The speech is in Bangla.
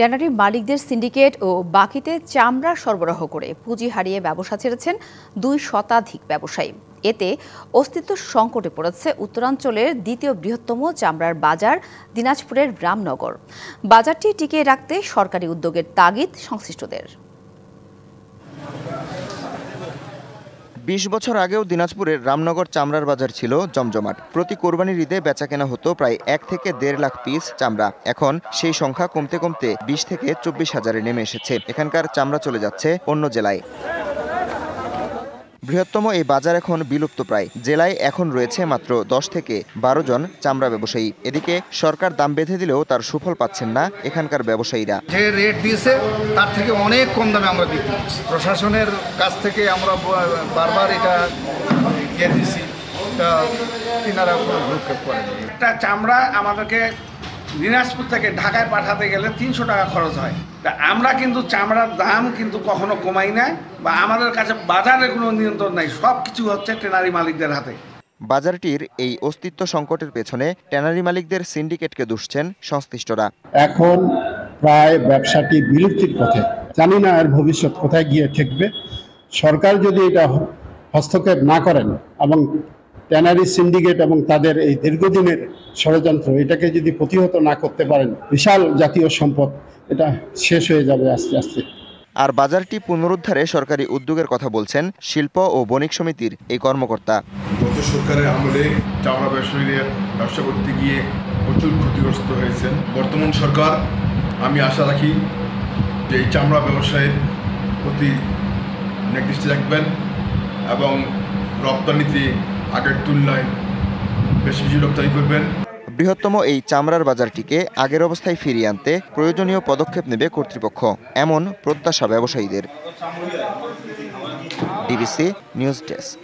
ট্যানারি মালিকদের সিন্ডিকেট ও বাকিতে চামড়া সরবরাহ করে পুঁজি হারিয়ে ব্যবসা ছেড়েছেন 2 শতাধিক ব্যবসায়ী। এতে অস্তিত্ব সংকটে পড়েছে উত্তরাঞ্চলের দ্বিতীয় বৃহত্তম চামড়ার বাজার দিনাজপুরের রামনগর। বাজারটি টিকিয়ে রাখতে সরকারি উদ্যোগের তাগিদ সংশ্লিষ্টদের। 20 বছর আগেও দিনাজপুরের রামনগর চামড়ার বাজার ছিল জমজমাট। প্রতি কোরবানির ঈদে বেচাকেনা হতো প্রায় 1 থেকে 1.5 লাখ পিস চামড়া। এখন সেই সংখ্যা কমতে কমতে 20 থেকে 24 হাজারে নেমে এসেছে। এখানকার চামড়া চলে যাচ্ছে অন্য জেলায়। বৃহত্তম এই বাজার এখন বিলুপ্ত প্রায়। জেলায় এখন রয়েছে মাত্র 10 থেকে 12 জন চামড়া ব্যবসায়ী। এদিকে সরকার দাম বেঁধে দিলেও তার সুফল পাচ্ছেন না এখানকার ব্যবসায়ীরা। যে রেট দিয়েছে তার থেকে অনেক কম দামে আমরা বিক্রি করছি। প্রশাসনের কাছ থেকে আমরা বারবার এটা দিয়ে দিয়েছি, তিনারা কোনো ভ্রুক্ষেপ করেনি। একটা চামড়া আমাদেরকে দিনাজপুর থেকে ঢাকায় পাঠাতে গেলে 300 টাকা খরচ হয়। তা আমরা কিন্তু চামড়ার দাম কিন্তু কখনো কমাই না, বা আমাদের কাছে বাজারে কোনো নিয়ন্ত্রণ নাই। সব কিছু হচ্ছে ট্যানারি মালিকদের হাতে। বাজারটির এই অস্তিত্ব সংকটের পেছনে ট্যানারি মালিকদের সিন্ডিকেটকে দুষছেন সংশ্লিষ্টরা। এখন প্রায় ব্যবসাটি বিলুপ্তির পথে। জানি না এর ভবিষ্যৎ কোথায় গিয়ে ঠেকবে। সরকার যদি এটা হস্তক্ষেপ না করেন এবং ট্যানারি সিন্ডিকেট এবং তাদের এই দীর্ঘদিনের ষড়যন্ত্র এটাকে যদি প্রতিহত না করতে পারেন, বিশাল জাতীয় সম্পদ এটা শেষ হয়ে যাবে আস্তে আস্তে। আর বাজারটি পুনরুদ্ধারে সরকারি উদ্যোগের কথা বলছেন শিল্প ও বণিক সমিতির এই কর্মকর্তা। গত সরকারের আমলে চামড়া ব্যবসায়ীরা ব্যবসা করতে গিয়ে প্রচুর ক্ষতিগ্রস্ত হয়েছেন। বর্তমান সরকার, আমি আশা রাখি যে এই চামড়া ব্যবসায়ের প্রতি দৃষ্টি রাখবেন এবং রপ্তানিতে আগের তুলনায় বেশি রপ্তানি করবেন। বৃহত্তম এই চামড়ার বাজারটিকে আগের অবস্থায় ফিরিয়ে আনতে প্রয়োজনীয় পদক্ষেপ নেবে কর্তৃপক্ষ, এমন প্রত্যাশা ব্যবসায়ীদের। DBC news desk.